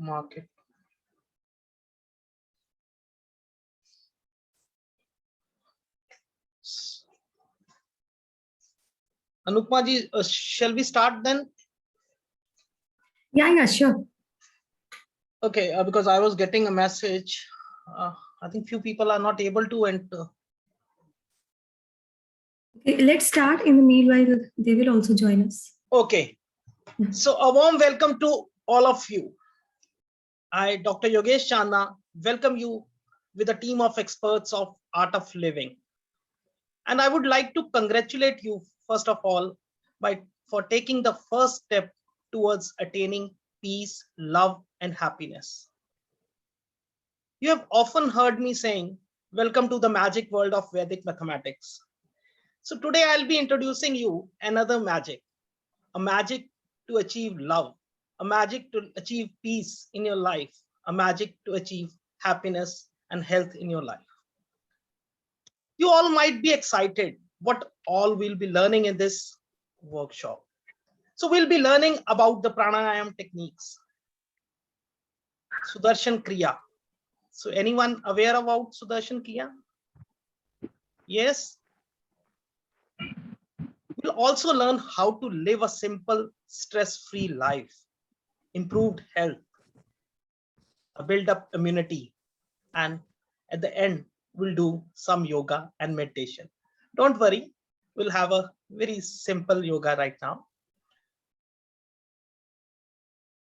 market. Anupma ji, shall we start then? Yeah, sure. Okay, because I was getting a message. I think few people are not able to enter. Okay, let's start. In the meanwhile, they will also join us. Okay. So a warm welcome to all of you. I, Dr. Yogesh Chandna, welcome you with a team of experts of Art of Living. And I would like to congratulate you, first of all, for taking the first step towards attaining peace, love, and happiness. You have often heard me saying, welcome to the magic world of Vedic mathematics. So today I'll be introducing you another magic, a magic to achieve love, a magic to achieve peace in your life, a magic to achieve happiness and health in your life. You all might be excited what all we'll be learning in this workshop. So we'll be learning about the pranayama techniques, Sudarshan Kriya. So anyone aware about Sudarshan Kriya? Yes. We'll also learn how to live a simple, stress-free life, improved health, a build-up immunity, and at the end, we'll do some yoga and meditation. Don't worry, we'll have a very simple yoga right now.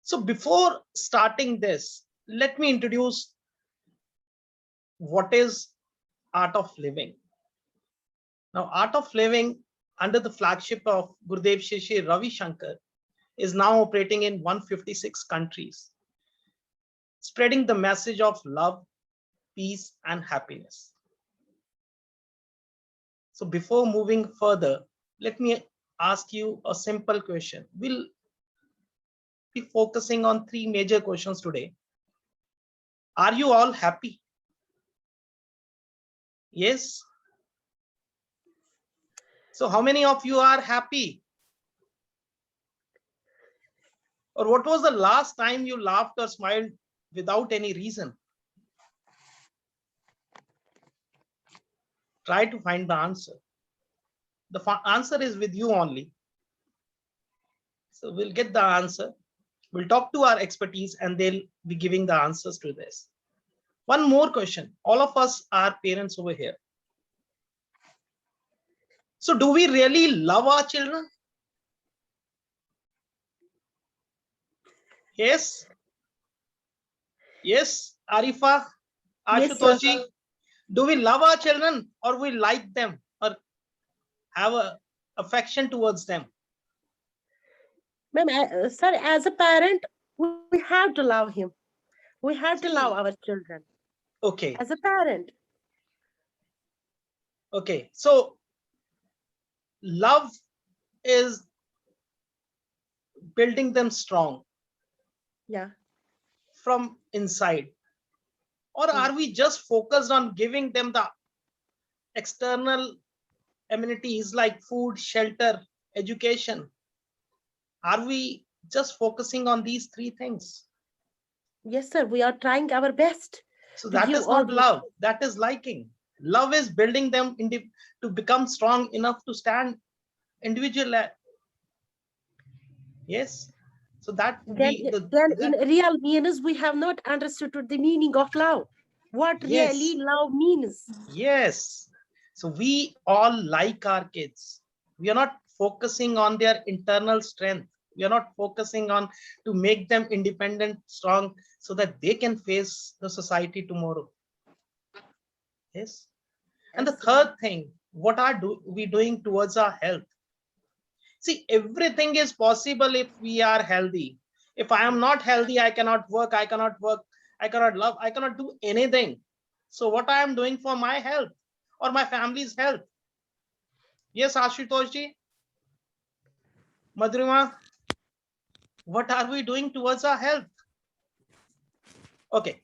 So before starting this, let me introduce what is Art of Living. Now, Art of Living under the flagship of Gurudev Shri Ravi Shankar is now operating in 156 countries, spreading the message of love, peace, and happiness. So before moving further, let me ask you a simple question. We'll be focusing on three major questions today. Are you all happy? Yes. So how many of you are happy? Or what was the last time you laughed or smiled without any reason? Try to find the answer. The answer is with you only. So we'll get the answer. We'll talk to our expertise and they'll be giving the answers to this. One more question. All of us are parents over here. So do we really love our children? Yes. Yes, Arifa, Ashutoshi. Yes, do we love our children or we like them or have a affection towards them? Ma'am, sir, as a parent, we have to love him. We have to love our children. Okay. As a parent. Okay. So love is building them strong. Yeah. From inside. Or are we just focused on giving them the external amenities like food, shelter, education? Are we just focusing on these three things? Yes, sir. We are trying our best. So that is not love. That is liking. Love is building them to become strong enough to stand individual. Yes. So that then in real means we have not understood the meaning of love. What really love means. Yes. So we all like our kids. We are not focusing on their internal strength. We are not focusing on to make them independent, strong, so that they can face the society tomorrow. Yes. And the third thing, what are we doing towards our health? See, everything is possible if we are healthy. If I am not healthy, I cannot work, I cannot love, I cannot do anything. So what I am doing for my health or my family's health? Yes, Ashutoshi, Madhurima, what are we doing towards our health? Okay,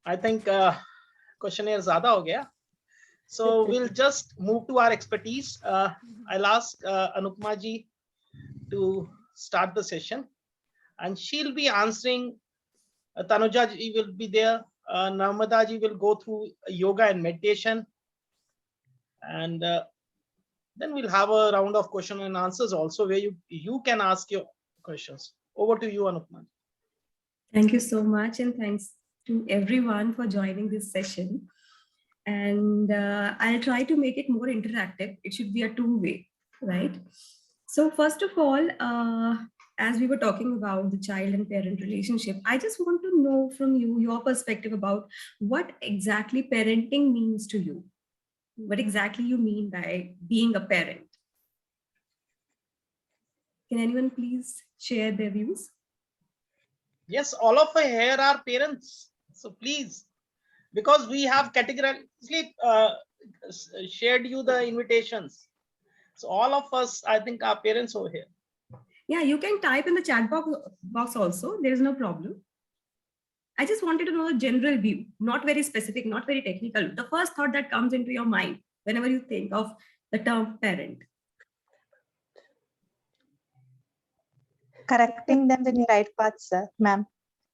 I think questionnaire zyada ho gaya. So we'll just move to our expertise. I'll ask Anupma ji to start the session and she'll be answering Tanuja ji will be there. Narmada ji will go through yoga and meditation. And then we'll have a round of question and answers also, where you can ask your questions. Over to you, Anupma. Thank you so much, and thanks to everyone for joining this session. And I'll try to make it more interactive. It should be a two-way, right? So first of all, as we were talking about the child and parent relationship, I just want to know from you your perspective about what exactly parenting means to you. What exactly you mean by being a parent? Can anyone please share their views? Yes, all of us here are parents. So please, because we have categorically shared you the invitations. So all of us, I think, are parents over here. Yeah, you can type in the chat box also. There is no problem. I just wanted to know a general view, not very specific, not very technical. The first thought that comes into your mind whenever you think of the term parent. Correcting them in the right path, sir, ma'am.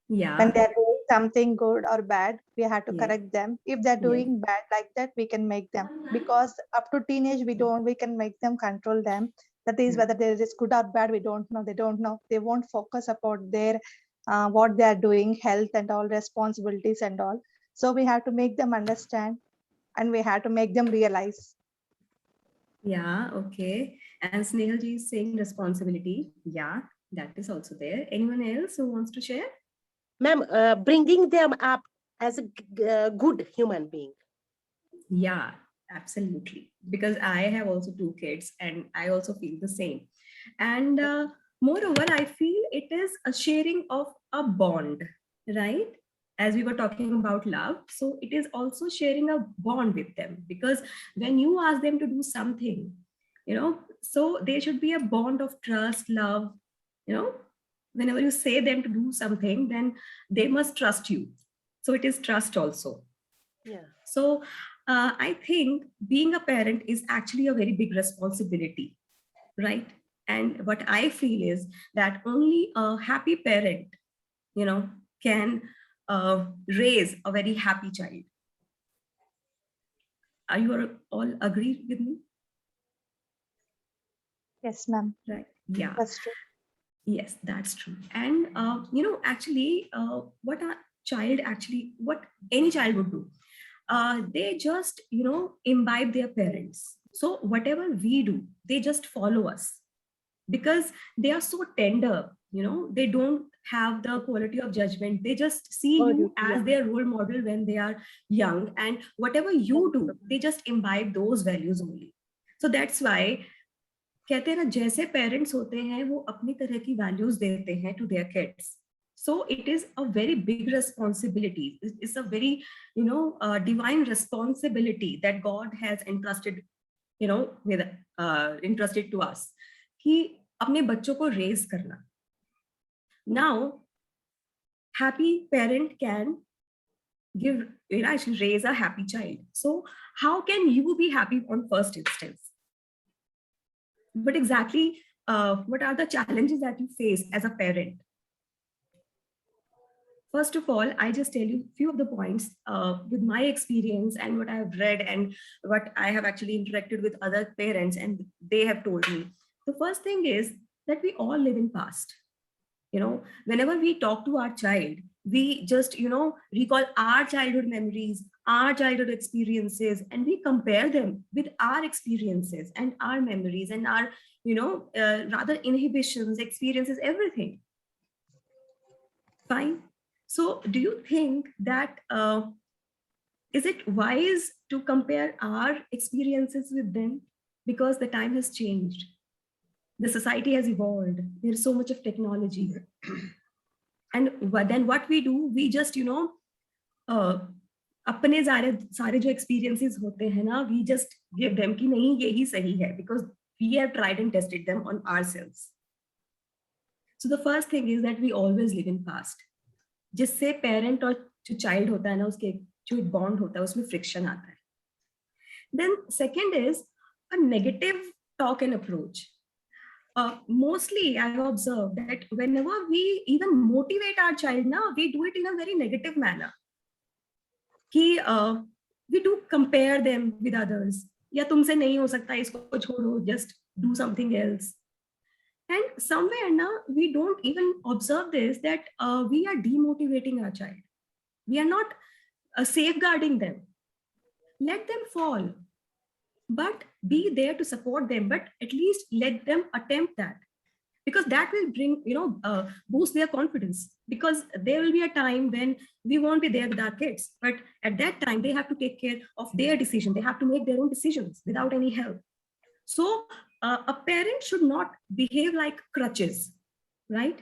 Yeah. When they're doing something good or bad, we have to Yes. correct them. If they're doing bad like that, we can make them. Because up to teenage, we can make them, control them. That is whether there is good or bad, we don't know. They don't know. They won't focus about their what they are doing, health and all responsibilities and all. So we have to make them understand, and we have to make them realize. Yeah, okay. And Snehalji is saying responsibility. Yeah, that is also there. Anyone else who wants to share? Ma'am, bringing them up as a good human being. Yeah, absolutely. Because I have also 2 kids and I also feel the same. And moreover, I feel it is a sharing of a bond, right? As we were talking about love. So it is also sharing a bond with them, because when you ask them to do something, you know, so there should be a bond of trust, love, you know, whenever you say them to do something, then they must trust you. So it is trust also. Yeah. So I think being a parent is actually a very big responsibility, right? And what I feel is that only a happy parent, you know, can raise a very happy child. Are you all agree with me? Yes, ma'am. Right. Yeah. That's true. Yes, that's true. And you know, actually, what a child actually, what any child would do, they just, you know, imbibe their parents. So whatever we do, they just follow us because they are so tender, you know, they don't have the quality of judgment. They just see you as their role model when they are young, and whatever you do, they just imbibe those values only. So that's why कहते हैं ना, जैसे parents होते हैं वो अपनी तरह की वैल्यूज देते हैं to their kids. So it is a very big responsibility. It's a very, you know, divine responsibility that God has entrusted, you know, with entrusted to us, कि अपने बच्चों को रेज करना. Now, happy parent can give, you know, actually raise a happy child. So how can you be happy on first instance? But exactly, what are the challenges that you face as a parent? First of all, I just tell you a few of the points with my experience and what I have read and what I have actually interacted with other parents and they have told me. The first thing is that we all live in past. You know, whenever we talk to our child, we just, you know, recall our childhood memories, our childhood experiences, and we compare them with our experiences and our memories and our, you know, rather inhibitions, experiences, everything. Fine. So do you think that is it wise to compare our experiences with them? Because the time has changed. The society has evolved. There's so much of technology. And then what we do, we just, you know, अपने सारे जो experiences होते हैं ना, we just give them कि नहीं यही सही है, because we have tried and tested them on ourselves. So the first thing is that we always live in past. जिससे parent और जो child होता है ना, उसके जो bond होता है उसमें friction आता है. Then second is a negative talk and approach. Mostly I have observed that whenever we even motivate our child now, we do it in a very negative manner. We do compare them with others. या तुमसे नहीं हो सकता, इसको छोड़ो, just do something else. And somewhere now we don't even observe this, that we are demotivating our child. We are not safeguarding them. Let them fall, but be there to support them. But at least let them attempt that, because that will bring, boost their confidence. Because there will be a time when we won't be there with our kids, but at that time they have to take care of their decision. They have to make their own decisions without any help. So a parent should not behave like crutches, right?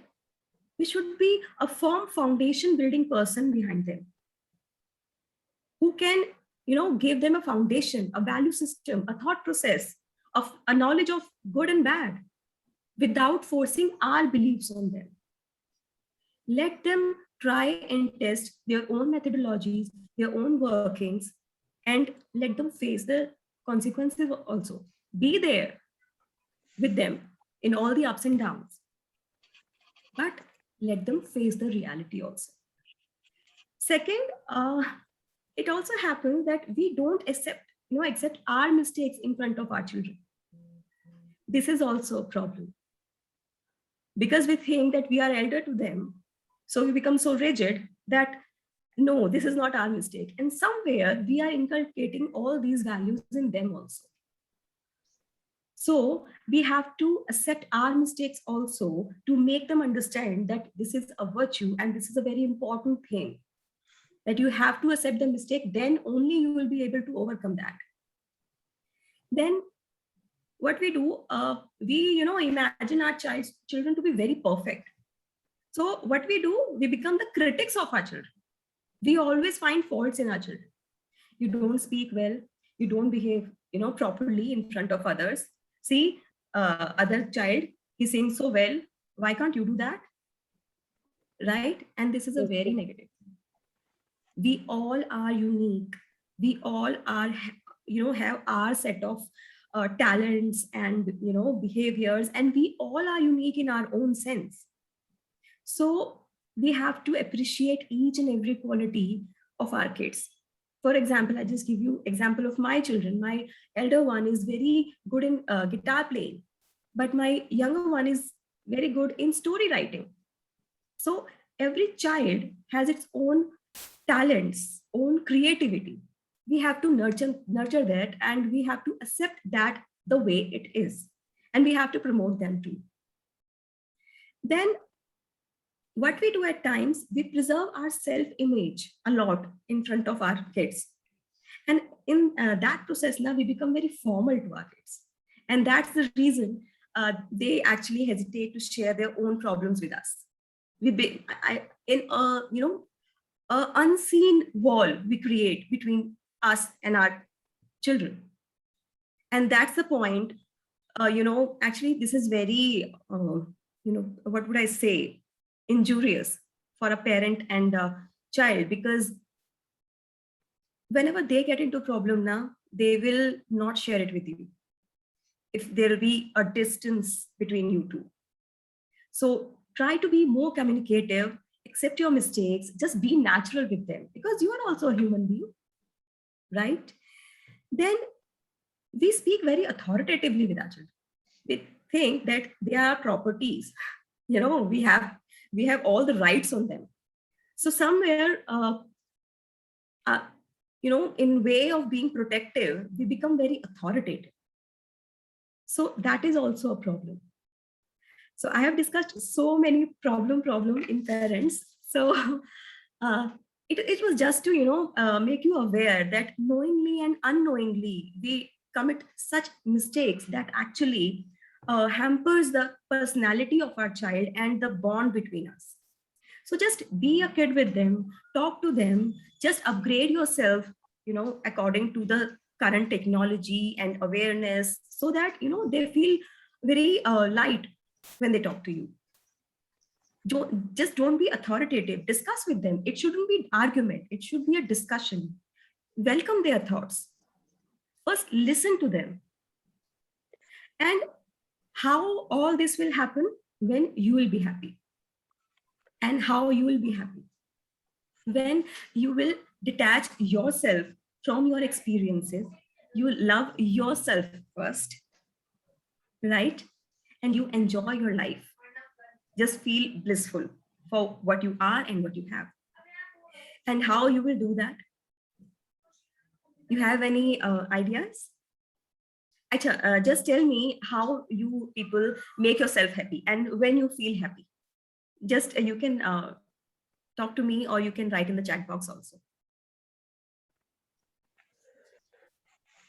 We should be a firm foundation building person behind them, who can, give them a foundation, a value system, a thought process, of a knowledge of good and bad, without forcing our beliefs on them. Let them try and test their own methodologies, their own workings, and let them face the consequences also. Be there with them in all the ups and downs, but let them face the reality also. Second, it also happens that we don't accept our mistakes in front of our children. This is also a problem, because we think that we are elder to them. So we become so rigid that no, this is not our mistake. And somewhere we are inculcating all these values in them also. So we have to accept our mistakes also, to make them understand that this is a virtue and this is a very important thing, that you have to accept the mistake, then only you will be able to overcome that. Then what we do, we imagine our children to be very perfect. So what we do, we become the critics of our children. We always find faults in our children. You don't speak well, you don't behave properly in front of others. See, other child, he sings so well, why can't you do that? Right? And this is a very negative. We all are unique. We all are, have our set of talents and behaviors, and we all are unique in our own sense. So we have to appreciate each and every quality of our kids. For example, I just give you example of my children. My elder one is very good in guitar playing, but my younger one is very good in story writing. So every child has its own talents, own creativity. We have to nurture that, and we have to accept that the way it is, and we have to promote them too. Then what we do at times, we preserve our self-image a lot in front of our kids. And in that process, now we become very formal to our kids. And that's the reason they actually hesitate to share their own problems with us. An unseen wall we create between us and our children. And that's the point, actually this is very, what would I say, injurious for a parent and a child, because whenever they get into a problem now, they will not share it with you if there will be a distance between you two. So try to be more communicative, accept your mistakes, just be natural with them, because you are also a human being, right? Then we speak very authoritatively with our children. We think that they are properties. We have all the rights on them. So somewhere, in way of being protective, we become very authoritative. So that is also a problem. So I have discussed so many problem in parents. So it was just to, make you aware that knowingly and unknowingly, we commit such mistakes that actually hampers the personality of our child and the bond between us. So just be a kid with them, talk to them, just upgrade yourself, according to the current technology and awareness, so that, they feel very light when they talk to you. Don't be authoritative, discuss with them. It shouldn't be an argument, it should be a discussion. Welcome their thoughts. First, listen to them. And how all this will happen when you will be happy. And how you will be happy? When you will detach yourself from your experiences, you will love yourself first, right? And you enjoy your life. Just feel blissful for what you are and what you have. And how you will do that? You have any ideas? Acha, just tell me how you people make yourself happy and when you feel happy. Just you can talk to me or you can write in the chat box also.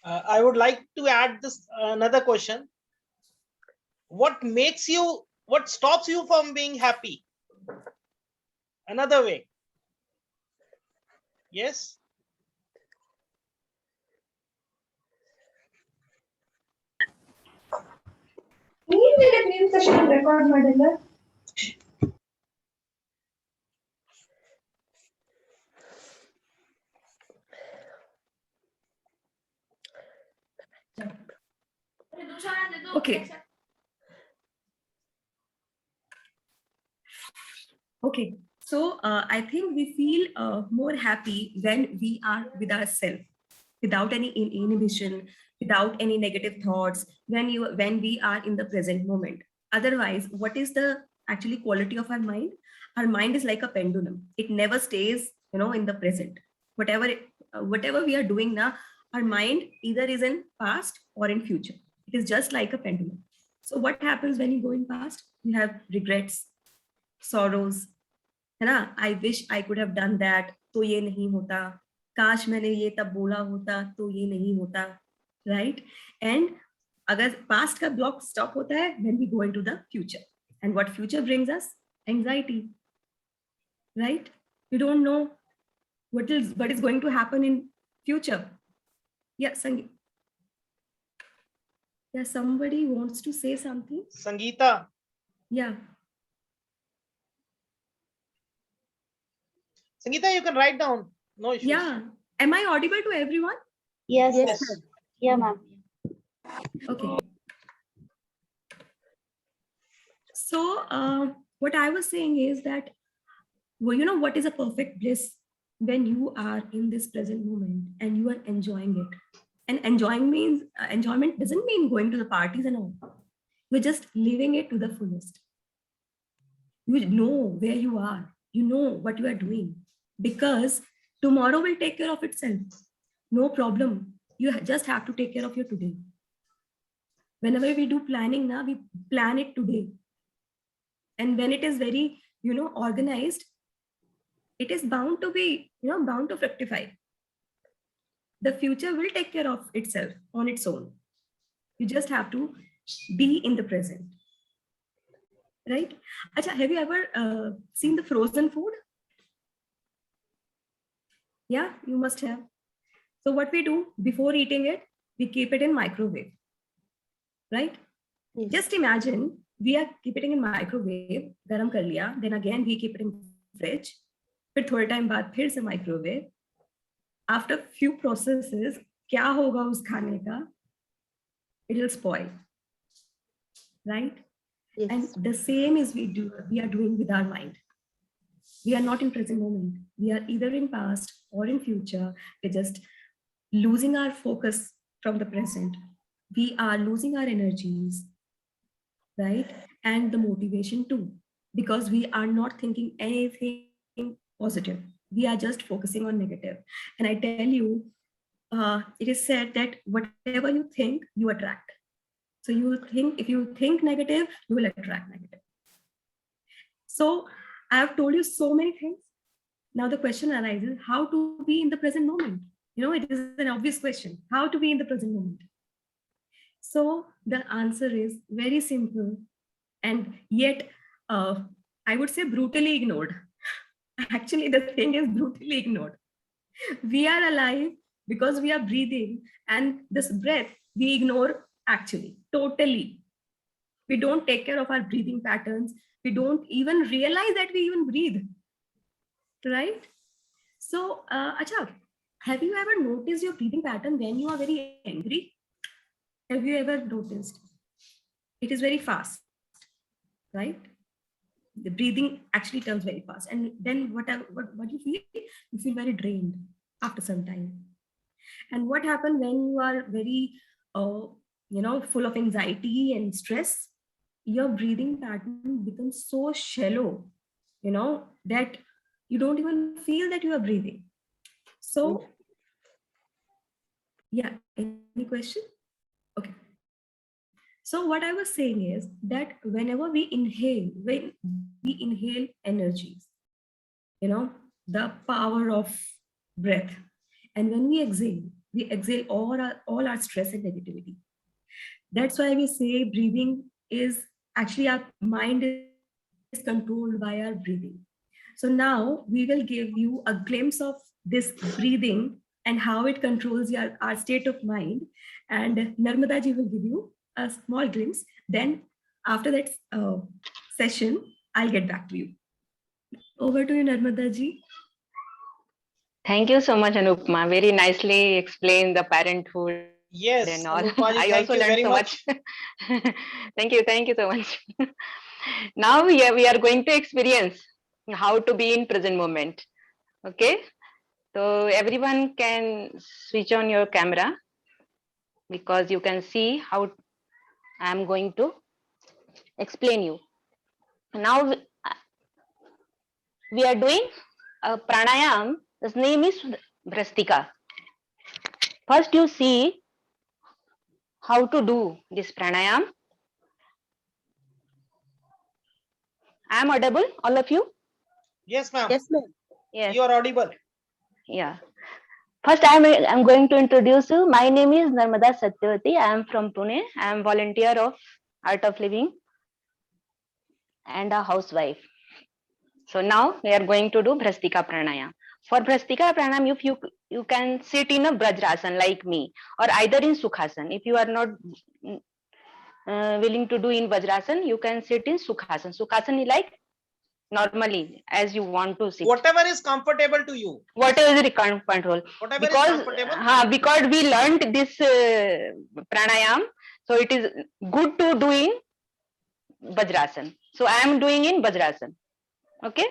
I would like to add this another question. What stops you from being happy? Another way. Yes. Okay. Okay. So I think we feel more happy when we are with ourselves, without any inhibition, without any negative thoughts, when we are in the present moment. Otherwise, what is the actually quality of our mind? Our mind is like a pendulum. It never stays, in the present. Whatever we are doing now, our mind either is in past or in future. It is just like a pendulum. So what happens when you go in past? You have regrets, sorrows, है ना? I wish I could have done that, तो ये नहीं होता. काश मैंने ये तब बोला होता तो ये नहीं होता, right? And अगर past का block stop होता है, then we go into the future. And what future brings us? Anxiety, right? We don't know what is going to happen in future. Yeah, Sangeeta. Yeah, somebody wants to say something. Sangeeta. Yeah. Sangeeta, you can write down. No issues. Yeah. Am I audible to everyone? Yes, Yes, yes. ma'am. Yeah, ma'am. Okay. So what I was saying is that, well, what is a perfect bliss? When you are in this present moment and you are enjoying it. And enjoying means, enjoyment doesn't mean going to the parties and all. You're just living it to the fullest. You know where you are. You know what you are doing. Because tomorrow will take care of itself. No problem. You just have to take care of your today. Whenever we do planning now, we plan it today. And when it is very, organized, it is bound to be, bound to fructify. The future will take care of itself on its own. You just have to be in the present. Right? Acha, have you ever seen the frozen food? Yeah, you must have. So what we do before eating it, we keep it in microwave. Right? Yes. Just imagine we are keeping it in microwave, garam kar liya, then again we keep it in fridge, फिर थोड़े time बाद फिर से microwave. After few processes, क्या होगा उस खाने का? It will spoil, right? Yes. And the same is we are doing with our mind. We are not in present moment. We are either in past or in future. We're just losing our focus from the present. We are losing our energies, right? And the motivation too, because we are not thinking anything positive. We are just focusing on negative. And I tell you, it is said that whatever you think, you attract. So if you think negative, you will attract negative. So I have told you so many things. Now the question arises, how to be in the present moment? It is an obvious question, how to be in the present moment. So the answer is very simple, and yet I would say brutally ignored. Actually, the thing is brutally ignored. We are alive because we are breathing, and this breath we ignore actually totally. We don't take care of our breathing patterns. We don't even realize that we even breathe, right? So, Acha, have you ever noticed your breathing pattern when you are very angry? Have you ever noticed? it is very fast, right? The breathing actually turns very fast, and then what you feel? You feel very drained after some time. And what happens when you are very, full of anxiety and stress? Your breathing pattern becomes so shallow, that you don't even feel that you are breathing. So, yeah, any question? Okay. So what I was saying is that whenever when we inhale energies, the power of breath, and when we exhale all our stress and negativity. That's why we say breathing is actually, our mind is controlled by our breathing. So now we will give you a glimpse of this breathing and how it controls our state of mind. And Narmada ji will give you a small glimpse. Then after that session, I'll get back to you. Over to you, Narmada ji. Thank you so much, Anupma. Very nicely explained the parenthood Yes, and all. Anupma ji, I thank also you learned very so much. much. Thank you so much. Now we are going to experience how to be in present moment. Okay, so everyone can switch on your camera, because you can see how I am going to explain you. Now we are doing a pranayam. His name is Bhrastika. First, you see how to do this pranayam. I am audible, all of you? Yes, ma'am. Yes, ma'am. Yes. You are audible. Yeah. First, I'm going to introduce you. My name is Narmada Satyavati. I am from Pune. I am volunteer of Art of Living and a housewife. So now we are going to do Bhrastika Pranayam. For Bhrastika Pranayam, if you can sit in a Brajrasan like me, or either in Sukhasan. If you are not willing to do in Vajrasan, you can sit in Sukhasan. Sukhasan is like normally as you want to sit. Whatever is comfortable to you. Whatever is the control. Whatever is Because comfortable. because we learned this pranayam, so it is good to do in Vajrasan. So I am doing in Vajrasan. Okay.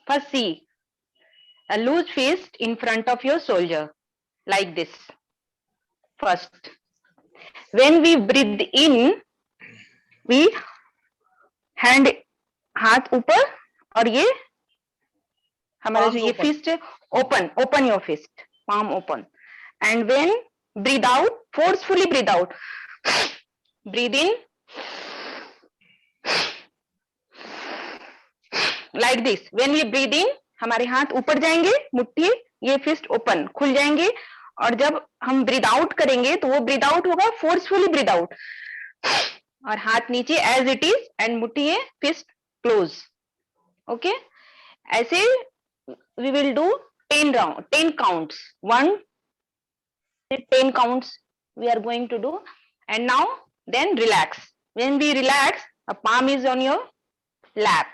First, see a loose fist in front of your shoulder, like this. First, when we breathe in, we hand हाथ ऊपर और ये हमारा जो ये fist है, open your fist, palm open, and when breathe out, forcefully breathe out. Breathe in like this. When we breathe in, हमारे हाथ ऊपर जाएंगे, मुट्ठी ये fist open खुल जाएंगे, और जब हम breathe out करेंगे तो वो breathe out होगा forcefully breathe out, और हाथ नीचे as it is, and मुट्ठी ये fist close. Okay, ऐसे we will do 10 counts. 1 10 counts we are going to do, and now then relax. When we relax, a palm is on your lap.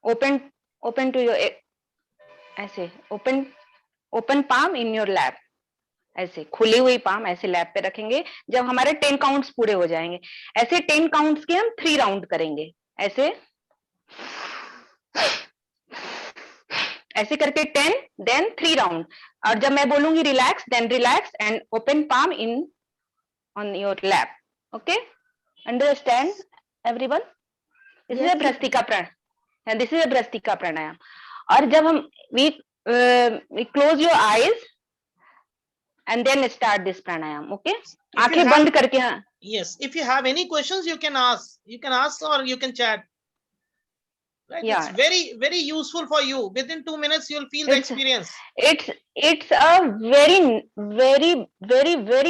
Open to your ऐसे open palm in your lap. ऐसे खुली हुई palm ऐसे lap पे रखेंगे. जब हमारे 10 counts पूरे हो जाएंगे, ऐसे 10 काउंट्स के हम 3 राउंड करेंगे. ऐसे करके 10 देन 3 राउंड, और जब मैं बोलूंगी relax, then relax and open palm in on your lap. Okay, understand everyone? This is a bhastrika pranayama. This is a bhastrika pranayama. और जब हम we close your eyes and then start this pranayam. Okay, आंखें बंद करके. हाँ, yes, if you have any questions, you can ask or you can chat. Right? Yeah. It's very useful for you. Within 2 minutes you'll feel the experience. It's a very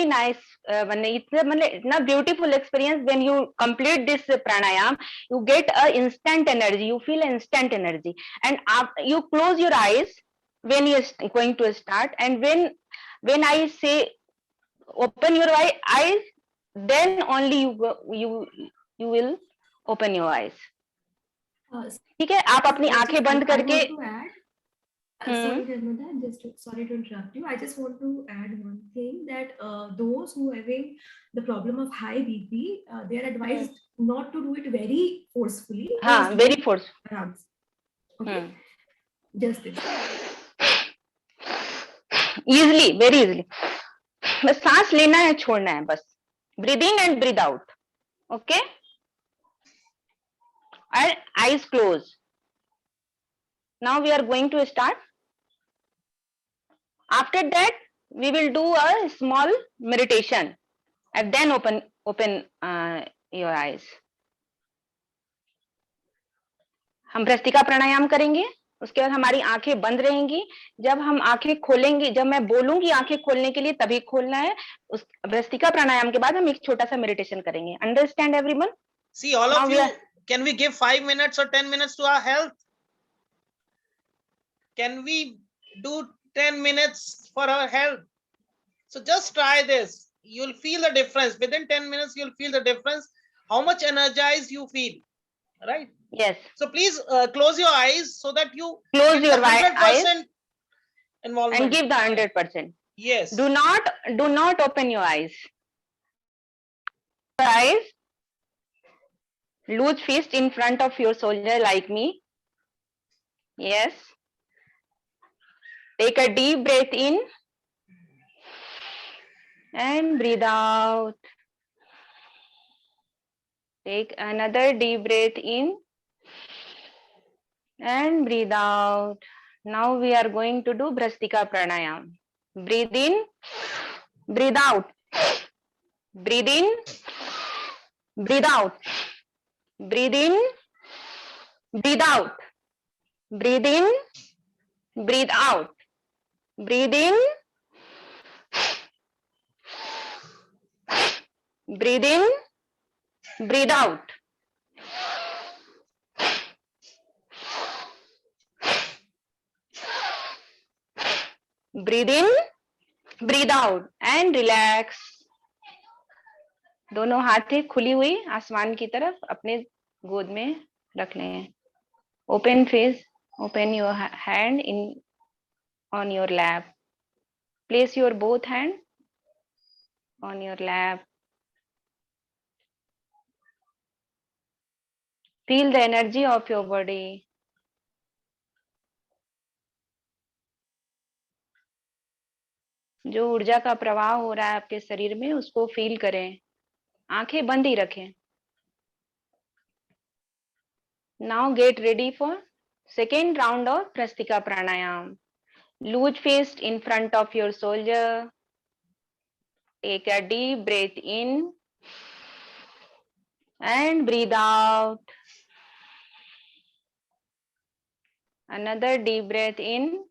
nice इतना beautiful experience. When you complete this pranayam, you get a instant energy, you feel instant energy, and you close your eyes when you are going to start, and when I say open your eyes, then only you will open your eyes. ठीक है, आप अपनी आंखें बंद करके Sorry, Nirmala, sorry to interrupt you. I just want to add one thing that those who having the problem of high BP, they are advised not to do it very forcefully. हाँ, Just very do force. around. Okay, just this. Easily, very easily. बस सांस लेना है, छोड़ना है, बस. Breathe in and breathe out. Okay? And eyes closed. Now we are going to start. After that, we will do a small meditation, and then open your eyes. हम भ्रस्तिका प्राणायाम करेंगे. उसके बाद हमारी आंखें बंद रहेंगी. जब हम आंखें खोलेंगे, जब मैं बोलूंगी आंखें खोलने के लिए, तभी खोलना है. उस भ्रस्तिका प्राणायाम के बाद हम एक छोटा सा मेडिटेशन करेंगे. Understand everyone? See, all of you, can we give 5 minutes or 10 minutes to our health? Can we do 10 minutes for our health? So just try this. You'll feel the difference. Within 10 minutes, you'll feel the difference. How much energized you feel, right? Yes. So please close your eyes so that you Close give your the eyes 100% involvement. and give the 100%. Yes. Do not open your eyes. Eyes. Loose fist in front of your shoulder like me. Yes. Take a deep breath in and breathe out. Take another deep breath in and breathe out. Now we are going to do Bhrastika Pranayam. Breathe in, breathe out. Breathe in, breathe out. Breathe in, breathe out. Breathe in, breathe out. Breathe in, breathe in, breathe out. Breathe in, breathe out and relax. दोनों हाथें खुली हुई आसमान की तरफ अपने गोद में रखने हैं. Open face, open your hand on your lap. Place your both hand on your lap. Feel the energy of your body. जो ऊर्जा का प्रवाह हो रहा है आपके शरीर में, उसको फील करें. आंखें बंद ही रखें. Now get ready for second round of Prastika Pranayam. Loose fist in front of your shoulder. Take a deep breath in and breathe out. Another deep breath in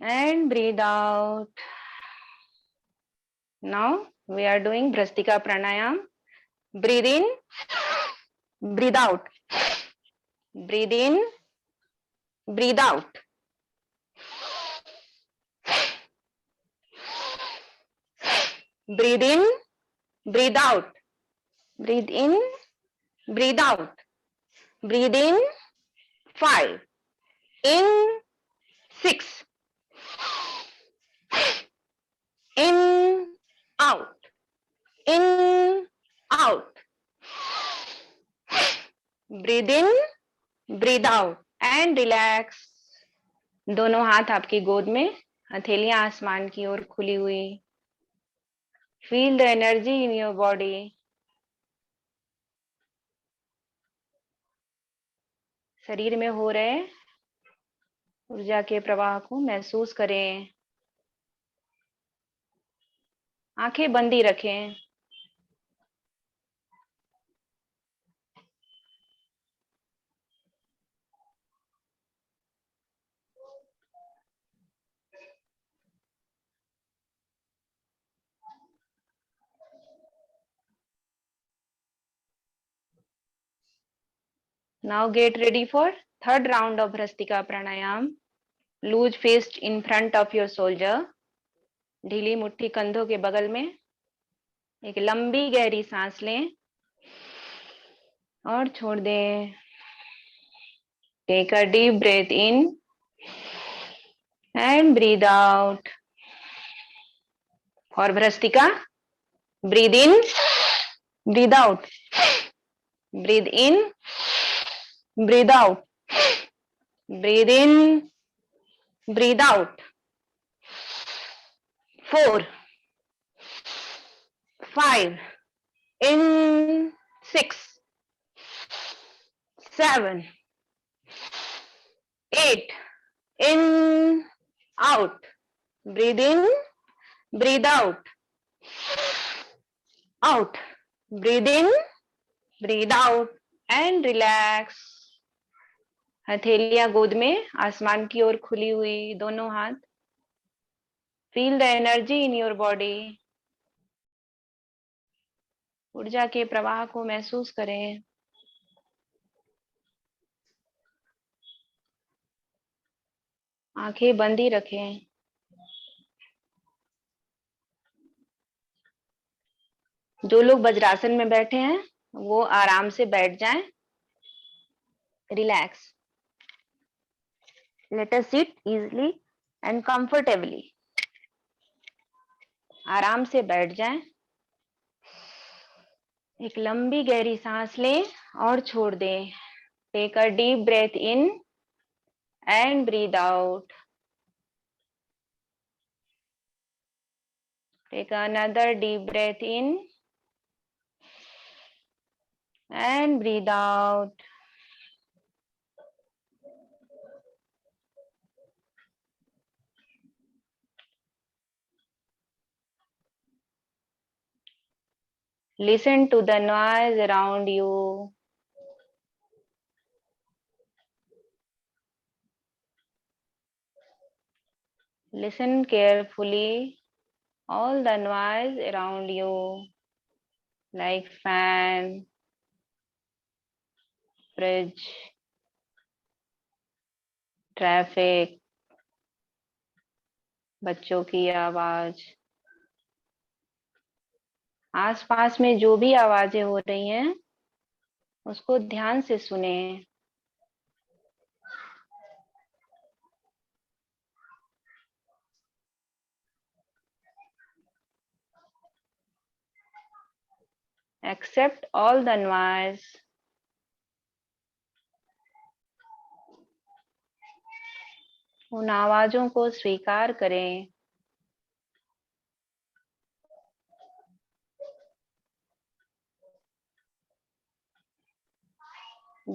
and breathe out. Now we are doing Bhrastika Pranayam. Breathe in, breathe out. Breathe in, breathe out. Breathe in, breathe out. Breathe in, breathe out. Breathe in, 5. In, 6. In, out. In, out. Breathe in, breathe out and relax. दोनों हाथ आपकी गोद में, हथेलियां आसमान की ओर खुली हुई. Feel the energy in your body. शरीर में हो रहे ऊर्जा के प्रवाह को महसूस करें. आंखें बंद ही रखें. Now get ready for third round of Bhrastika Pranayam. Loose fist in front of your shoulder. ढीली मुट्ठी कंधों के बगल में. एक लंबी गहरी सांस लें और छोड़ दें. Take a deep breath in and breathe out. For Bhrastika, breathe in, breathe out. Breathe in, breathe out. Breathe in, breathe out. 4, 5, in 6, 7, 8, in, out. Breathe in, breathe out. Out. Breathe in, breathe out and relax. हथेलियां गोद में, आसमान की ओर खुली हुई, दोनों हाथ. Feel the energy in your body. ऊर्जा के प्रवाह को महसूस करें. आंखें बंद ही रखें. जो लोग वज्रासन में बैठे हैं वो आराम से बैठ जाएं. Relax. Let us sit easily and comfortably. आराम से बैठ जाएं. एक लंबी गहरी सांस लें और छोड़ दें. Take a deep breath in and breathe out. Take another deep breath in and breathe out. Listen to the noise around you. Listen carefully. All the noise around you, like fan, fridge, traffic, बच्चों की आवाज. आसपास में जो भी आवाजें हो रही हैं उसको ध्यान से सुने. Accept all the noise. उन आवाजों को स्वीकार करें.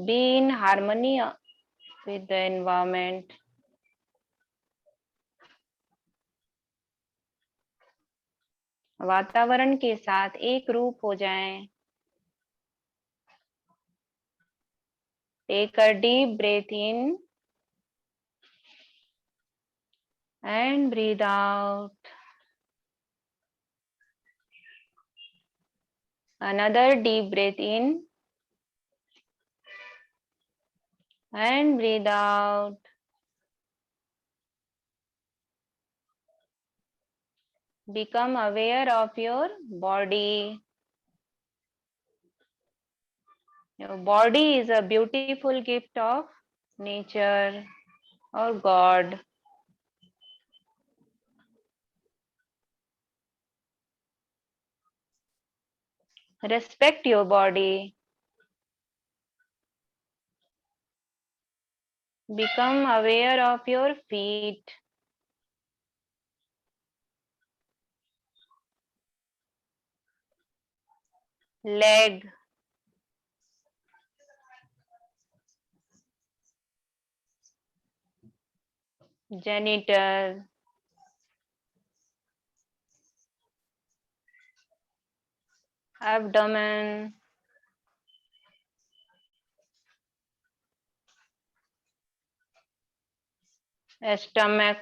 Be in harmony with the environment. वातावरण के साथ एक रूप हो जाएं. Take a deep breath in and breathe out. Another deep breath in and breathe out. Become aware of your body. Your body is a beautiful gift of nature or God. Respect your body. Become aware of your feet. Leg. Genital. Abdomen. Stomach.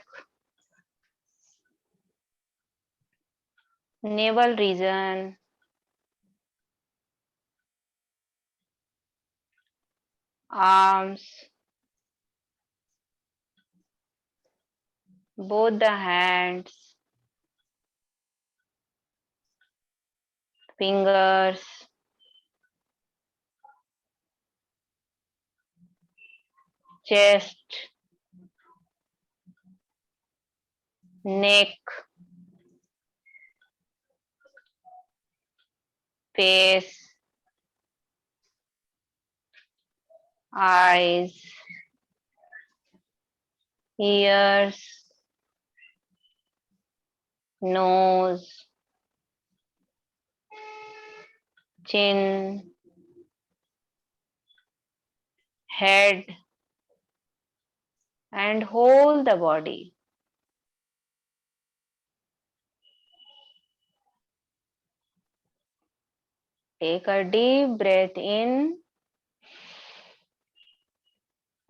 Navel region. Arms. Both the hands. Fingers. Chest. neck, face, eyes, ears, nose, chin, head, and whole the body. Take a deep breath in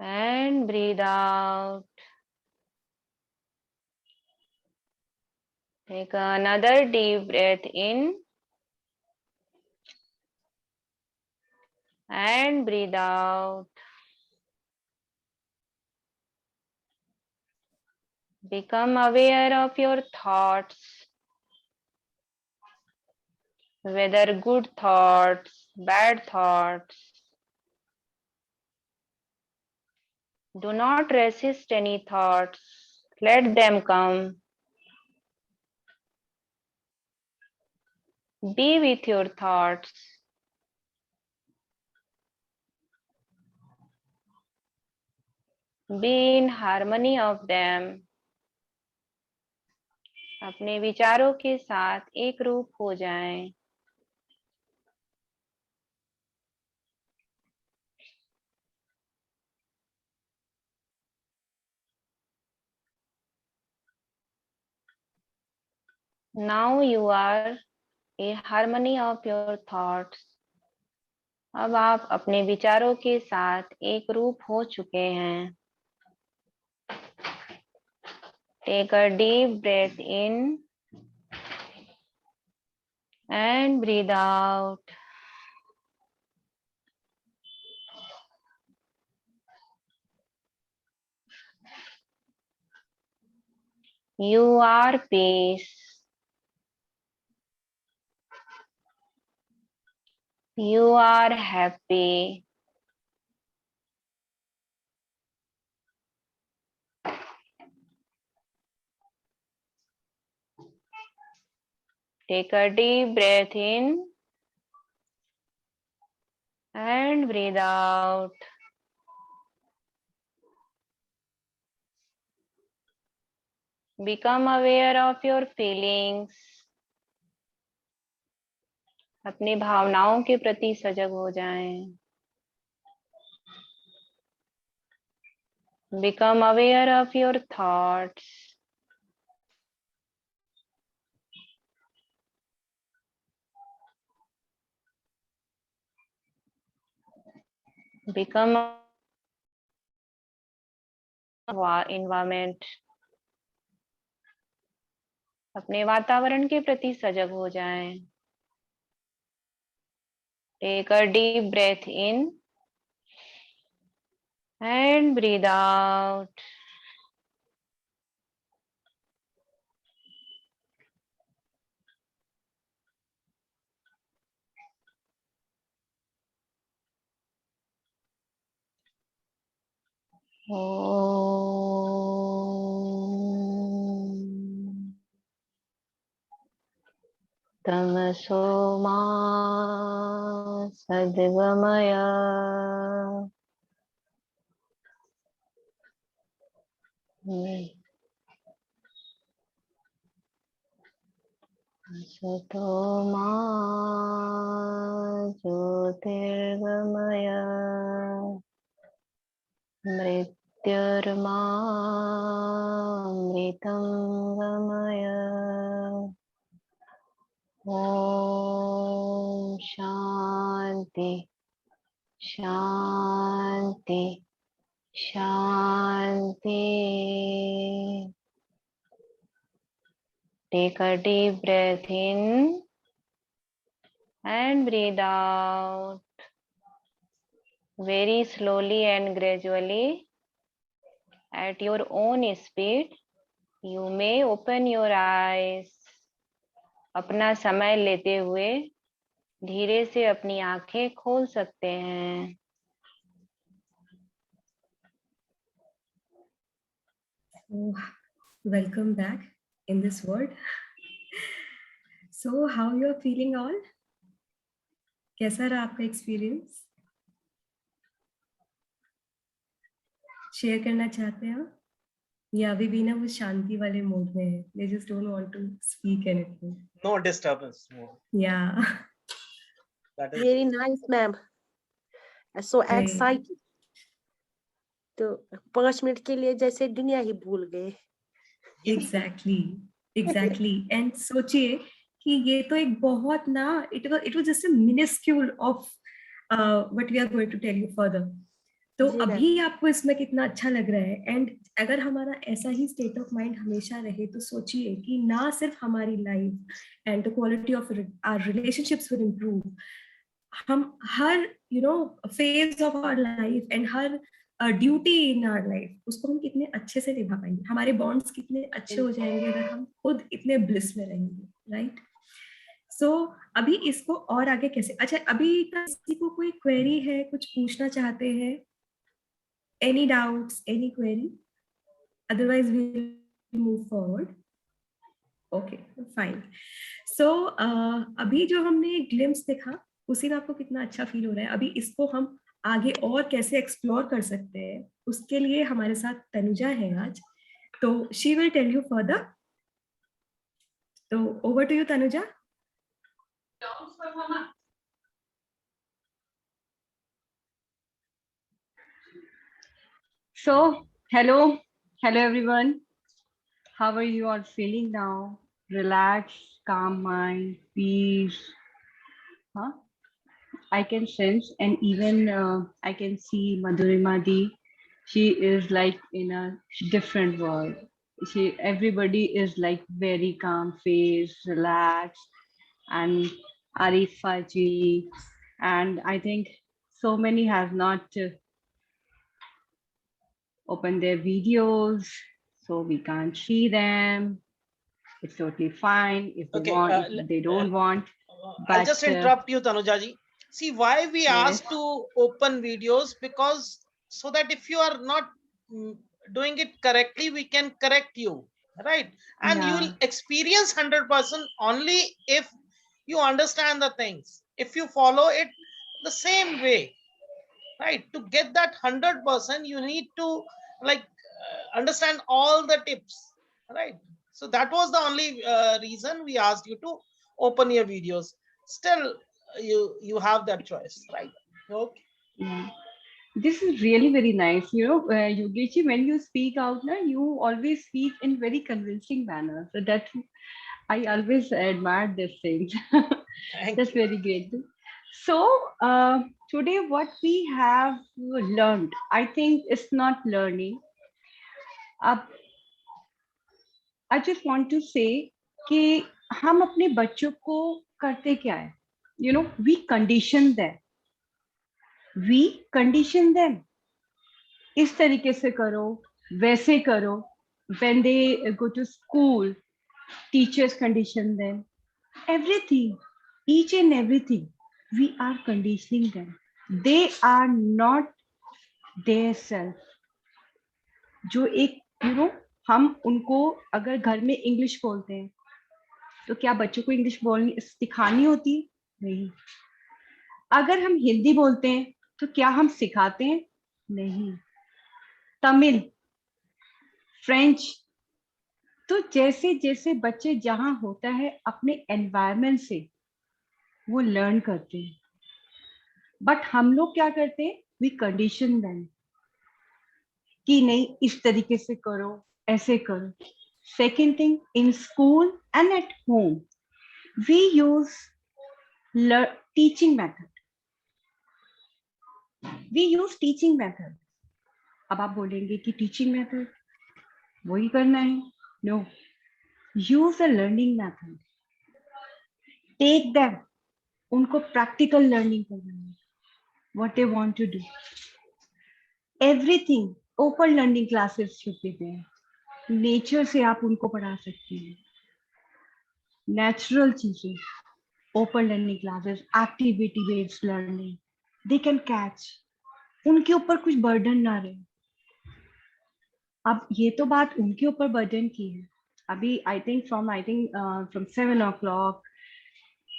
and breathe out. Take another deep breath in and breathe out. Become aware of your thoughts, whether good thoughts, bad thoughts. Do not resist any thoughts. Let them come. Be with your thoughts. Be in harmony of them. अपने विचारों के साथ एक रूप हो जाएं। Now you are a harmony of your thoughts. अब आप अपने विचारों के साथ एक रूप हो चुके हैं। Take a deep breath in and breathe out. You are peace. You are happy. Take a deep breath in and breathe out. Become aware of your feelings. अपनी भावनाओं के प्रति सजग हो जाएं। Become aware of your thoughts. Become environment. अपने वातावरण के प्रति सजग हो जाएं। Take a deep breath in and breathe out. Om Tamaso ma sadgamaya Sato ma jyotirgamaya Mrityurma Mritam gamaya Om Shanti Shanti Shanti. Take a deep breath in and breathe out. Very slowly and gradually, at your own speed, you may open your eyes. अपना समय लेते हुए धीरे से अपनी आंखें खोल सकते हैं। So, welcome back. in this world. So how you are feeling all? कैसा रहा आपका एक्सपीरियंस? शेयर करना चाहते हैं आप? या अभी भी ना वो शांति वाले मोड में है? They just don't want to speak anything. No disturbance. No. Yeah. That is Very nice, ma'am. So Great. excited. तो 5 मिनट के लिए जैसे दुनिया ही भूल गए. Exactly. And सोचिए कि ये तो एक बहुत ना it was just a minuscule of what we are going to tell you further. तो जी, ma'am. अभी आपको इसमें कितना अच्छा लग रहा है. एंड अगर हमारा ऐसा ही स्टेट ऑफ माइंड हमेशा रहे तो सोचिए कि ना सिर्फ हमारी life and the quality of our relationships will improve. हम हर phase of our life and हर ड्यूटी इन आवर लाइफ उसको हम कितने अच्छे से निभा पाएंगे. हमारे बॉन्ड्स कितने अच्छे हो जाएंगे अगर हम खुद इतने ब्लिस में रहेंगे. राइट. सो अभी इसको और आगे कैसे? अच्छा, अभी किसी को कोई क्वेरी है, कुछ पूछना चाहते हैं? Any doubts, any query? Otherwise, we'll move forward. Okay, fine. So, अभी जो हमने ग्लिम्स देखा, उसी में आपको कितना अच्छा फील हो रहा है? अभी इसको हम आगे और कैसे एक्सप्लोर कर सकते हैं, उसके लिए हमारे साथ तनुजा है आज. तो she will tell you further. तो over to you, Tanuja. So, hello everyone. How are you all feeling now? Relaxed, calm mind, peace. Huh? I can sense, and even I can see Madhurima Di. She is like in a different world. Everybody is like very calm face, relaxed, and Arifa Ji, and I think so many have not open their videos, so we can't see them. It's totally fine if they Okay, want, if they don't want. I'll just But, interrupt you, Tanuja ji. See, why we Yes. asked to open videos, because so that if you are not doing it correctly, we can correct you, right? And you will Yeah. experience 100% only if you understand the things. If you follow it the same way, right? To get that 100%, you need to understand all the tips, right? So that was the only reason we asked you to open your videos. Still, you have that choice, right? Okay. Yeah. This is really very nice. Yogesh, when you speak out, you always speak in very convincing manner. So that I always admire this thing. Thank That's you. very great. So today what we have learned, I think it's not learning. I just want to say कि हम अपने बच्चों को करते क्या है? We condition them. We condition them. इस तरीके से करो, वैसे करो. When they go to school, teachers condition them. Everything, each and everything, we are conditioning them. They are not their self. जो एक हम उनको अगर घर में इंग्लिश बोलते हैं तो क्या बच्चों को इंग्लिश बोलनी सिखानी होती? नहीं. अगर हम हिंदी बोलते हैं तो क्या हम सिखाते हैं? नहीं. तमिल, फ्रेंच, तो जैसे जैसे बच्चे जहां होता है अपने एनवायरनमेंट से वो लर्न करते हैं. बट हम लोग क्या करते हैं? वी कंडीशन देम कि नहीं इस तरीके से करो, ऐसे करो. Second thing, in school and at home, we use teaching method. We use teaching method. अब आप बोलेंगे कि teaching method वही करना है? No. Use a learning method. Take them. उनको practical learning करना है. What they want to do. Everything. Open learning classes should be there. Nature से आप उनको पढ़ा सकते हैं. नेचुरल चीजें, open learning classes, activity based learning, they can catch. उनके ऊपर कुछ बर्डन ना रहे. अब ये तो बात उनके ऊपर बर्डन की है, Abhi, I think from 7 o'clock,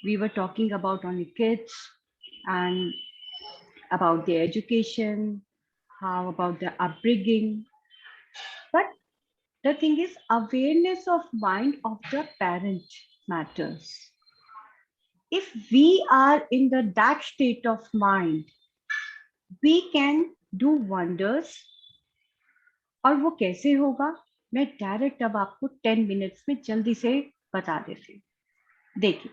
we were talking about only kids and about their education, how about their upbringing. But the thing is, awareness of mind of the parent matters. If we are in that state of mind, we can do wonders. और वो कैसे होगा, मैं direct अब आपको 10 minutes में जल्दी से बता देती हूँ. देखिए,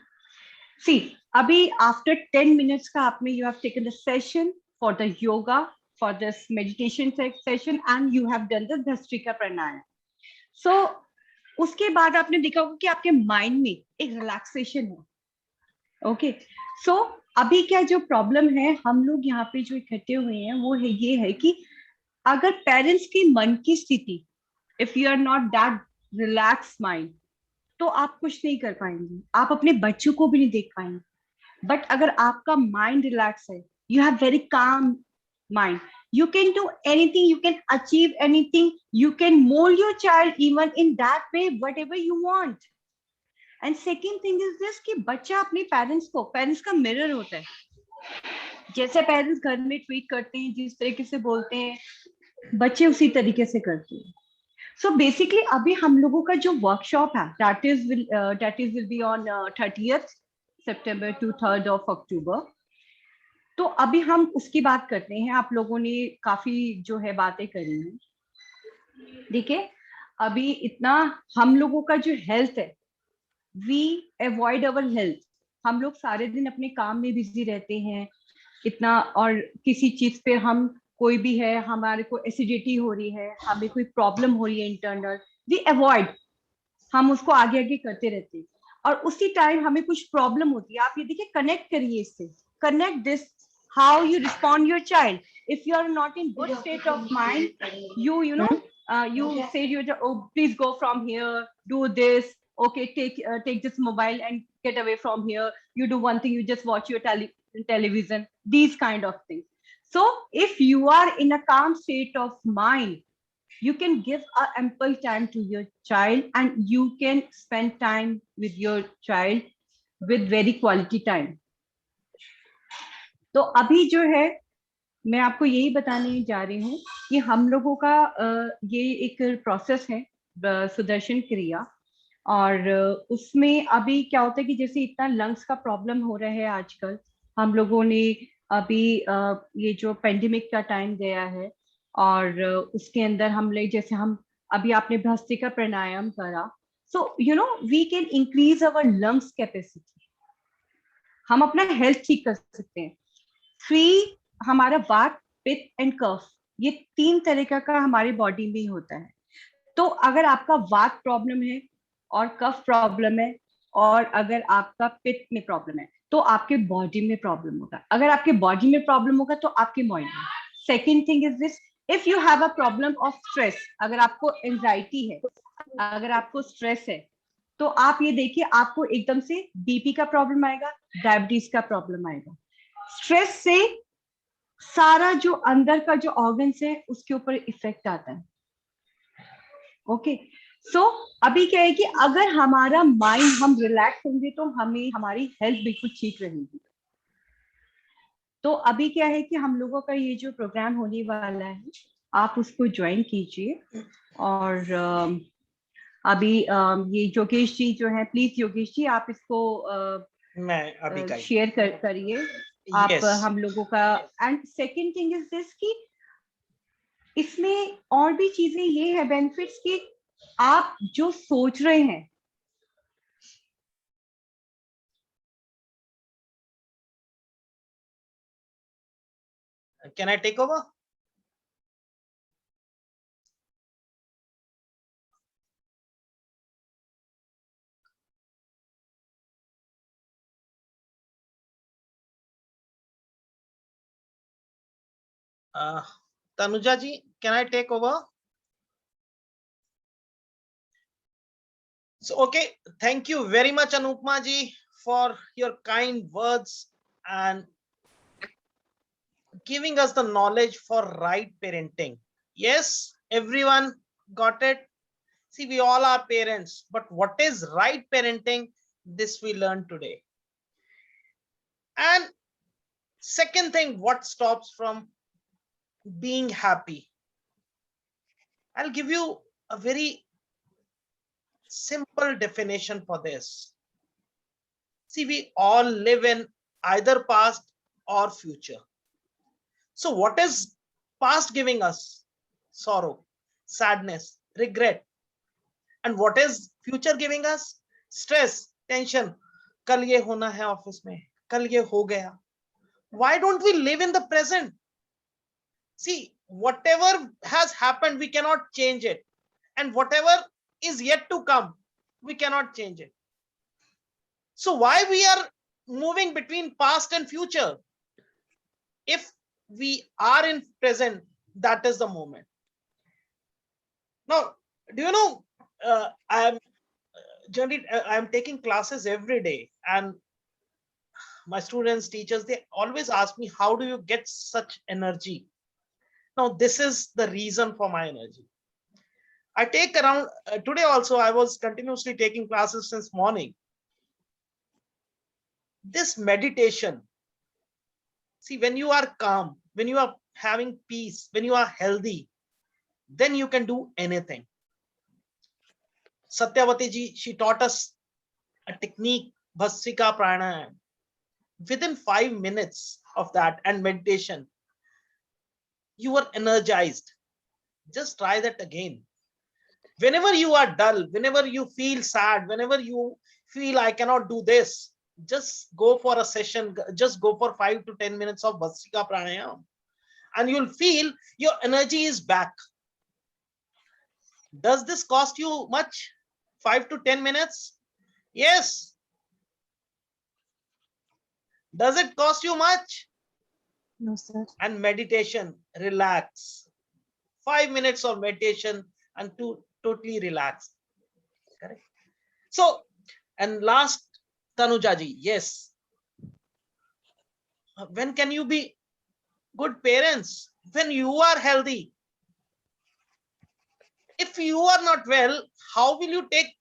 सी अभी आफ्टर 10 मिनट्स का आपने you have taken the session for the yoga, for this meditation session, and you have done the bhastrika pranayama. So उसके बाद आपने देखा होगा कि आपके माइंड में एक रिलैक्सेशन है. ओके, सो अभी क्या जो प्रॉब्लम है, हम लोग यहाँ पे जो इकट्ठे हुए हैं वो है ये है कि अगर पेरेंट्स की मन की स्थिति, if you are not that relax mind, तो आप कुछ नहीं कर पाएंगे, आप अपने बच्चों को भी नहीं देख पाएंगे. बट अगर आपका माइंड रिलैक्स है, you have very calm mind, you can do anything, you can achieve anything, you can mold your child even in that way, whatever you want. And second thing is this कि बच्चा अपने parents का mirror होता है. जैसे parents घर में treat करते हैं, जिस तरीके से बोलते हैं, बच्चे उसी तरीके से करते हैं. So basically अभी हम लोगों का जो वर्कशॉप है, that is will be on 30th September to 3rd of October. तो अभी हम उसकी बात करते हैं. आप लोगों ने काफी जो है बातें करी हैं. देखिए, अभी इतना हम लोगों का जो हेल्थ है, वी अवॉइड अवर हेल्थ. हम लोग सारे दिन अपने काम में बिजी रहते हैं इतना, और किसी चीज पे हम कोई भी है, हमारे को एसिडिटी हो रही है, हमें कोई प्रॉब्लम हो रही है इंटरनल, वी अवॉइड, हम उसको आगे आगे करते रहते हैं. और उसी टाइम हमें कुछ प्रॉब्लम होती है. आप ये देखिए, कनेक्ट करिए इससे, connect this, how you respond your child. If you are not in good state of mind, you know, you say you, oh please go from here, do this, okay, take this mobile and get away from here, you do one thing, you just watch your television, these kind of things. So if you are in a calm state of mind, you can give a ample time to your child, and you can spend time with your child with very quality time. तो अभी जो है मैं आपको यही बताने जा रही हूँ कि हम लोगों का ये एक प्रोसेस है सुदर्शन क्रिया, और उसमें अभी क्या होता है कि जैसे इतना लंग्स का प्रॉब्लम हो रहा है आजकल, हम लोगों ने अभी ये जो पेंडेमिक का टाइम गया है, और उसके अंदर हम लोग जैसे हम अभी आपने भस्त्रिका प्राणायाम करा, so you know we can increase our lungs capacity, हम अपना हेल्थ ठीक कर सकते हैं. 3 हमारा वात, पित्त एंड कफ, ये 3 तरीका का हमारी बॉडी में होता है. तो अगर आपका वात प्रॉब्लम है और कफ प्रॉब्लम है, और अगर आपका पित्त में प्रॉब्लम है, तो आपके बॉडी में प्रॉब्लम होगा. अगर आपके बॉडी में प्रॉब्लम होगा तो आपके माइंड में. Second thing is this, if you have a problem of stress, अगर आपको एंजाइटी है, अगर आपको स्ट्रेस है, तो आप ये देखिए, आपको एकदम से बीपी का प्रॉब्लम आएगा, डायबिटीज का प्रॉब्लम आएगा. स्ट्रेस से सारा जो अंदर का जो ऑर्गन्स है उसके ऊपर इफेक्ट आता है. ओके, सो अभी क्या है कि अगर हमारा माइंड हम रिलैक्स होंगे तो हमें हमारी हेल्थ बिल्कुल ठीक रहेगी. तो अभी क्या है कि हम लोगों का ये जो प्रोग्राम होने वाला है, आप उसको ज्वाइन कीजिए. और अभी ये योगेश जी जो है, प्लीज योगेश जी आप इसको मैं अभी शेयर करिए आप Yes. हम लोगों का. And second thing is this कि इसमें और भी चीजें ये है बेनिफिट्स कि आप जो सोच रहे हैं, Can I take over? Tanuja ji, can I take over? So, okay, thank you very much, Anupma ji, for your kind words and giving us the knowledge for right parenting. Yes, everyone got it. See, we all are parents, but what is right parenting? This we learn today. And second thing, what stops from being happy? I'll give you a very simple definition for this. See, we all live in either past or future. So what is past giving us? Sorrow, sadness, regret. And what is future giving us? Stress, tension. कल ये होना है office में, कल ये हो गया. Why don't we live in the present? See, whatever has happened, we cannot change it. And whatever is yet to come, we cannot change it. So why we are moving between past and future? If we are in present, that is the moment. Now, do you know, I am taking classes every day, and my students, teachers, they always ask me, how do you get such energy? Now, this is the reason for my energy. I take around, today also, I was continuously taking classes since morning. This meditation, see, when you are calm, when you are having peace, when you are healthy, then you can do anything. Satyavati ji, she taught us a technique, Bhastrika Pranayam. Within 5 minutes of that and meditation, you are energized. Just try that again. Whenever you are dull, whenever you feel sad, whenever you feel I cannot do this, just go for a session, just go for 5 to 10 minutes of Bhastrika Pranayam, and you'll feel your energy is back. Does this cost you much? 5 to 10 minutes? Yes. Does it cost you much? No, sir. And meditation, relax. 5 minutes of meditation and to totally relax. Correct. So, and last, Tanujaji, yes. When can you be good parents? When you are healthy. If you are not well, how will you take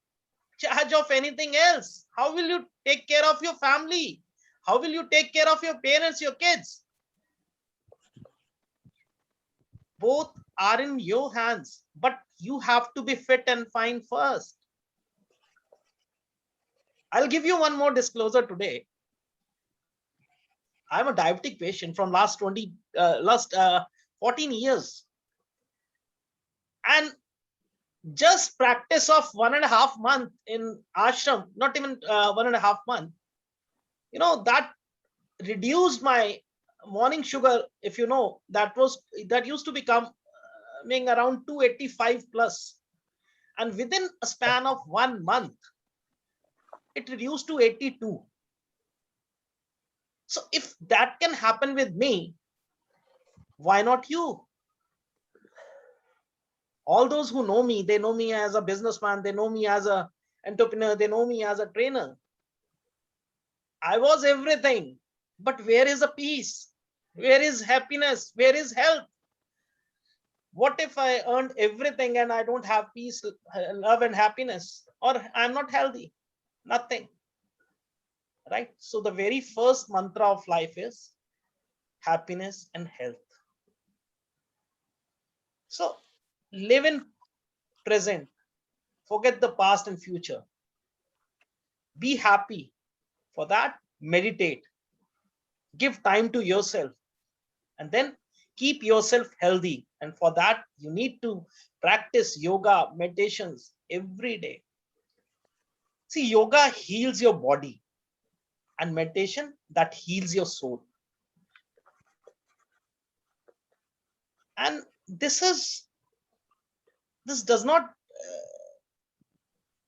charge of anything else? How will you take care of your family? How will you take care of your parents, your kids? Both are in your hands, but you have to be fit and fine first. I'll give you one more disclosure today. I'm a diabetic patient from last 14 years. And just practice of 1.5 months in ashram, not even 1.5 months, you know, that reduced my morning sugar. If you know, that used to become being around 285 plus, and within a span of 1 month it reduced to 82. So if that can happen with me, why not you? All those who know me, they know me as a businessman, they know me as an entrepreneur, they know me as a trainer. I was everything, but where is the peace? Where is happiness? Where is health? What if I earned everything and I don't have peace, love and happiness, or I'm not healthy? Nothing, right? So the very first mantra of life is happiness and health. So live in present, forget the past and future. Be happy. For that, meditate, give time to yourself, and then keep yourself healthy. And for that, you need to practice yoga, meditations every day. See, yoga heals your body, and meditation, that heals your soul. And this does not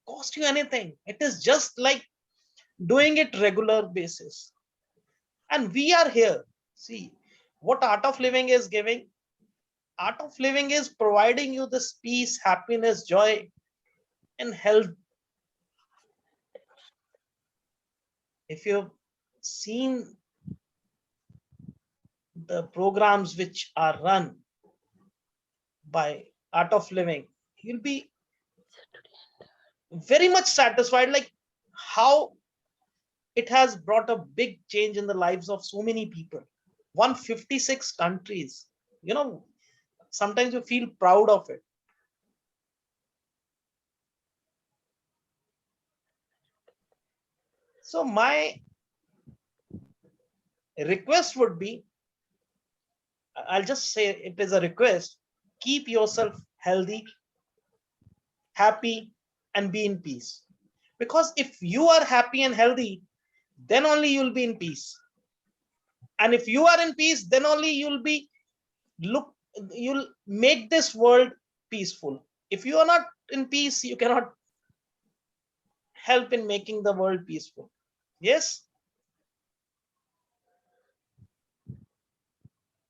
cost you anything. It is just like doing it regular basis. And we are here. See, what Art of Living is giving? Art of Living is providing you this peace, happiness, joy, and health. If you've seen the programs which are run by Art of Living, you'll be very much satisfied, like how it has brought a big change in the lives of so many people. 156 countries. Sometimes you feel proud of it. So my request would be, I'll just say it is a request, keep yourself healthy, happy, and be in peace. Because if you are happy and healthy, then only you'll be in peace. And if you are in peace, then only you'll make this world peaceful. If you are not in peace, you cannot help in making the world peaceful. Yes.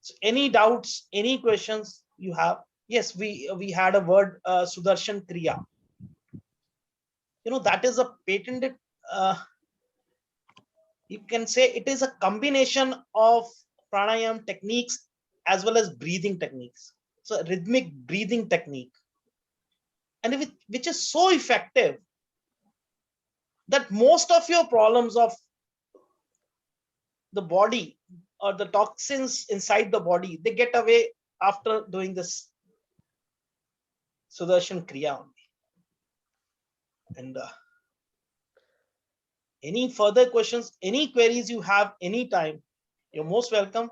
So any doubts, any questions you have? Yes, we had a word, Sudarshan Kriya. That is a patented, you can say it is a combination of pranayam techniques as well as breathing techniques. So rhythmic breathing technique, and which is so effective that most of your problems of the body or the toxins inside the body, they get away after doing this Sudarshan Kriya only. And any further questions, any queries you have anytime, you're most welcome.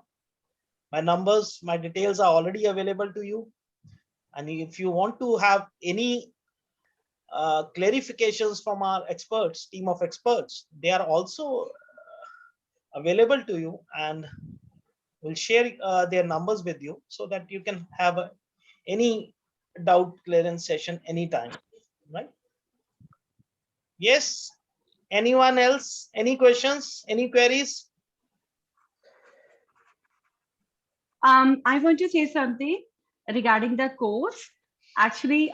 My numbers, my details are already available to you. And if you want to have any clarifications from our experts, team of experts, they are also available to you, and we'll share their numbers with you so that you can have any doubt clearance session anytime, right? Yes. Anyone else? Any questions? Any queries? I want to say something regarding the course. Actually,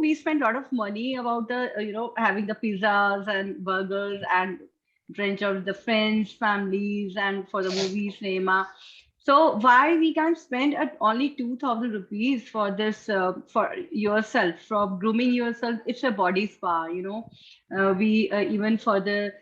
we spend a lot of money about the, having the pizzas and burgers and drench out the friends, families, and for the movies, cinema. So why we can spend at only 2,000 rupees for this, for yourself, from grooming yourself? It's a body spa, we even for the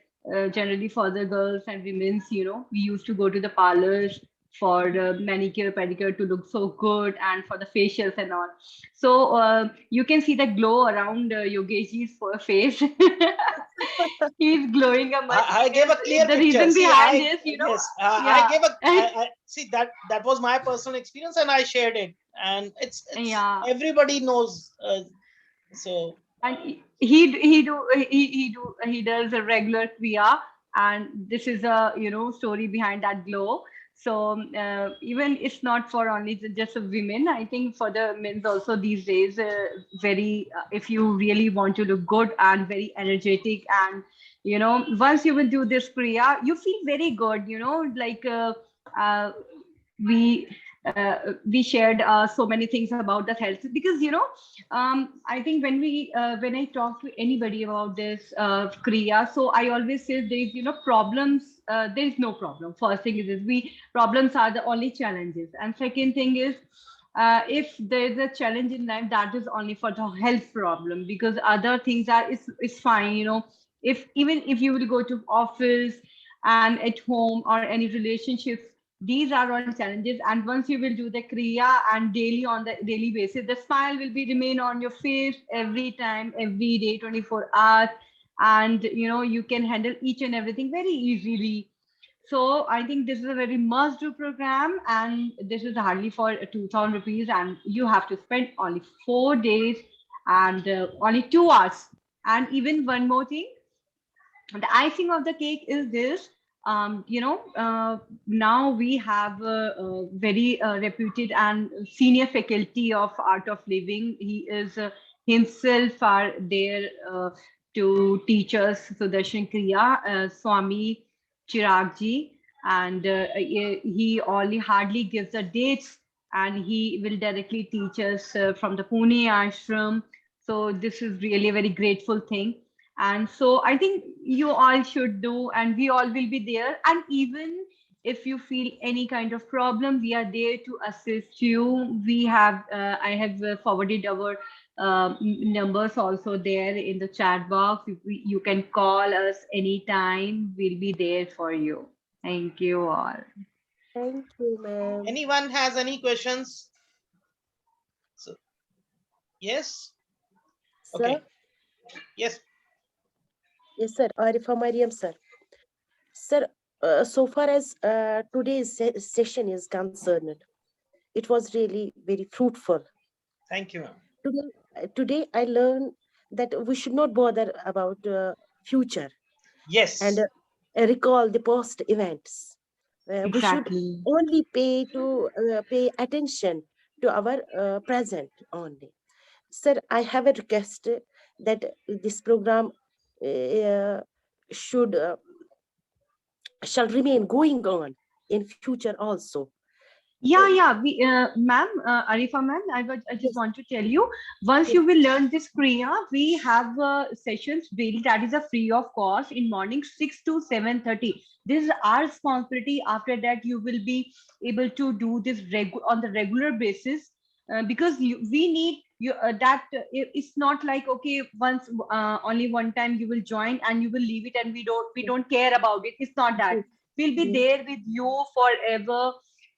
generally for the girls and women's, we used to go to the parlors for the manicure pedicure to look so good, and for the facials and all. So you can see the glow around Yogeshji's face. He's glowing a much. I gave a clear The picture. reason See, behind this, yes, yeah. I gave a see that was my personal experience, and I shared it, and it's Yeah. everybody knows. So And he does a regular kriya, and this is a story behind that glow. So even it's not for only just the women. I think for the men's also these days, very if you really want to look good and very energetic, and once you will do this kriya, you feel very good. Like uh, we we shared so many things about the health, because I think when I talk to anybody about this kriya, so I always say there is problems, there is no problem. First thing is we problems are the only challenges, and second thing is if there is a challenge in life, that is only for the health problem, because other things are is fine. If even if you will go to office and at home or any relationships, these are all challenges. And once you will do the kriya and daily on the daily basis, the smile will be remain on your face every time, every day, 24 hours. And you can handle each and everything very easily. So I think this is a very must do program, and this is hardly for 2,000 rupees, and you have to spend only 4 days and only 2 hours. And even one more thing, the icing of the cake is this. Now we have a very reputed and senior faculty of art of living. He is himself are there to teach us Sudarshan Kriya, Swami Chiragji, and he only hardly gives the dates, and he will directly teach us from the Pune ashram. So this is really a very grateful thing. And so I think you all should do, and we all will be there. And even if you feel any kind of problem, we are there to assist you. We have, I have forwarded our numbers also there in the chat box. You can call us anytime. We'll be there for you. Thank you all. Thank you, ma'am. Anyone has any questions? So, yes. Sir? Okay. Yes. Yes, sir. Arifa Mariam, sir. Sir, so far as today's session is concerned, it was really very fruitful. Thank you, ma'am. Today I learned that we should not bother about future Yes. and recall the past events. We should Exactly. only pay attention to our present only. Sir, I have a request that this program should shall remain going on in future also. Yeah. We, ma'am, Arifa ma'am, I just Yes. want to tell you, once Yes. you will learn this Kriya, we have sessions daily, that is a free of cost in morning 6 to 7:30. This is our responsibility. After that, you will be able to do this on the regular basis, because we need you it's not like, okay, once only one time you will join and you will leave it and we don't care about it. It's not that. We'll be Yes. there with you forever.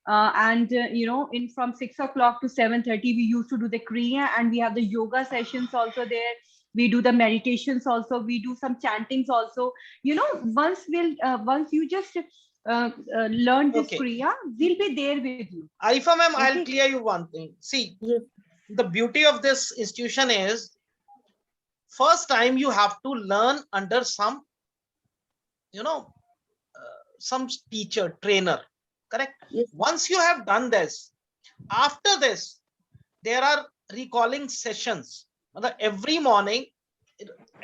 And in from 6 o'clock to 7:30 we used to do the Kriya, and we have the yoga sessions also there. We do the meditations also, we do some chantings also. Once you just learn this Okay. Kriya, we'll be there with you. Arifa ma'am, I'll Okay. clear you one thing. See, Yes. the beauty of this institution is first time you have to learn under some, some teacher, trainer, correct? Yes. Once you have done this, after this, there are recalling sessions every morning,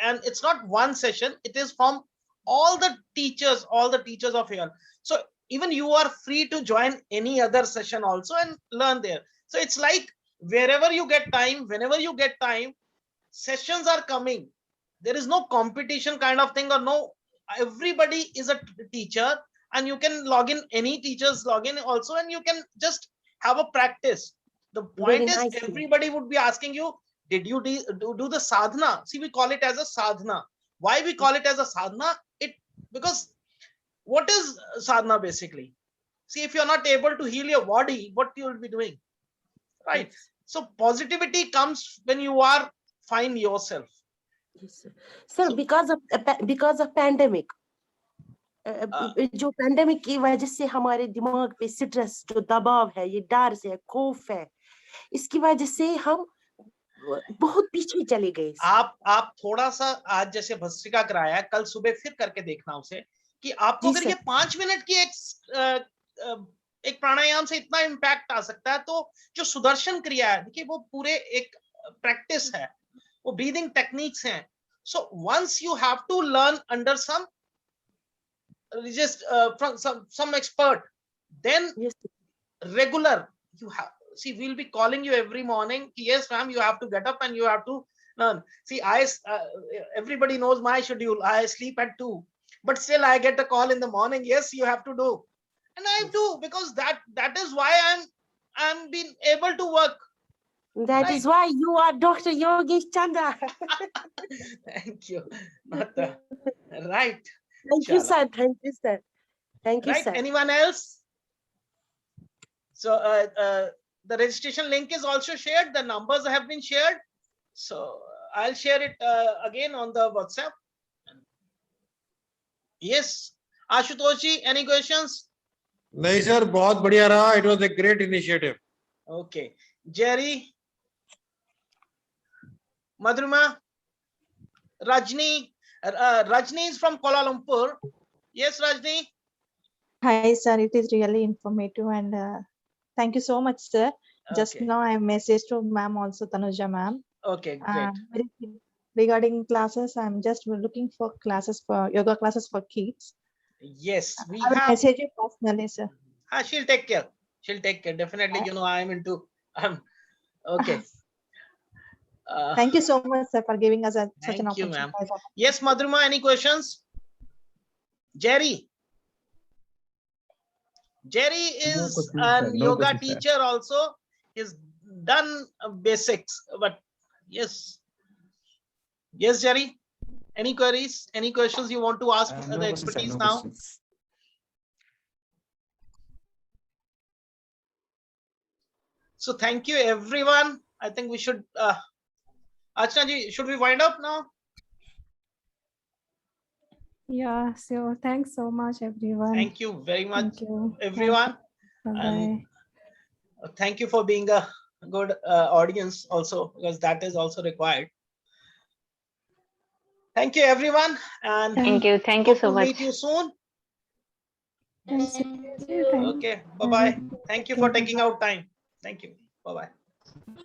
and it's not one session, it is from all the teachers of here. So even you are free to join any other session also and learn there. So it's like wherever you get time, whenever you get time, sessions are coming. There is no competition kind of thing, or no, everybody is a teacher, and you can log in, any teachers log in also, and you can just have a practice. The point Very is, nice. everybody would be asking you, did you do the sadhana? See, we call it as a sadhana. Why we call it as a sadhana? Because what is sadhana basically? See, if you're not able to heal your body, what you will be doing, right? Yes. So positivity comes when you are fine yourself. Yes, sir. Sir, So- because of pandemic, Uh, जो pandemic की वजह से हमारे दिमाग पे stress जो दबाव है, ये डर से खौफ है, इसकी वजह से हम बहुत पीछे चले गए सर। आप थोड़ा सा आज जैसे भस्त्रिका कराया है, कल सुबह फिर करके देखना उसे, कि आपको जी अगर ये सर। 5 मिनट की एक प्राणायाम से इतना इम्पैक्ट आ सकता है, तो जो सुदर्शन क्रिया है, देखिए वो पूरे एक प्रैक्टिस है, वो ब्रीदिंग टेक्निक्स हैं. So once you have to learn under some just from some expert, then Yes. regular you have, see, we'll be calling you every morning, yes ma'am, you have to get up and you have to learn. See, everybody knows my schedule, I sleep at 2, but still I get a call in the morning, yes, you have to do, and I do, because that is why I'm being able to work. That is why you are Dr. Yogesh Chandra. Thank you. Right. Thank you, sir. Thank you, sir. Thank you, Right. sir. Anyone else? So the registration link is also shared. The numbers have been shared. So I'll share it again on the WhatsApp. Yes. Ashutosh ji, any questions? नहीं sir, बहुत बढ़िया रहा. It was a great initiative. Okay. Jerry, Madhurima, Rajni. Rajni is from Kuala Lumpur. Yes, Rajni. Hi, sir. It is really informative and thank you so much, sir. Just Okay. now I messaged to ma'am also, Tanuja ma'am. Okay, great. Regarding classes, I'm just looking for classes for yoga classes for kids. Yes, we I will have. message you personally, sir. She'll take care. She'll take care. Definitely, you know, I'm into. Okay. Thank you so much, sir, for giving us such an Thank you, opportunity. ma'am. Yes, Madhurima, any questions? Jerry. Jerry is a yoga teacher also. He's done basics, but Yes. Yes, Jerry. Any queries? Any questions you want to ask No the questions, sir, expertise no now? questions. So thank you, everyone. I think we should. Archana ji, should we wind up now? Yeah, so thanks so much, everyone. Thank you very much, Thank you. everyone. Bye-bye. Thank you for being a good audience also, because that is also required. Thank you, everyone, and Thank you hope so to much. meet you soon. Thanks. Thank Okay, bye-bye. Thank you for Okay, taking out time. Thank you. Bye-bye.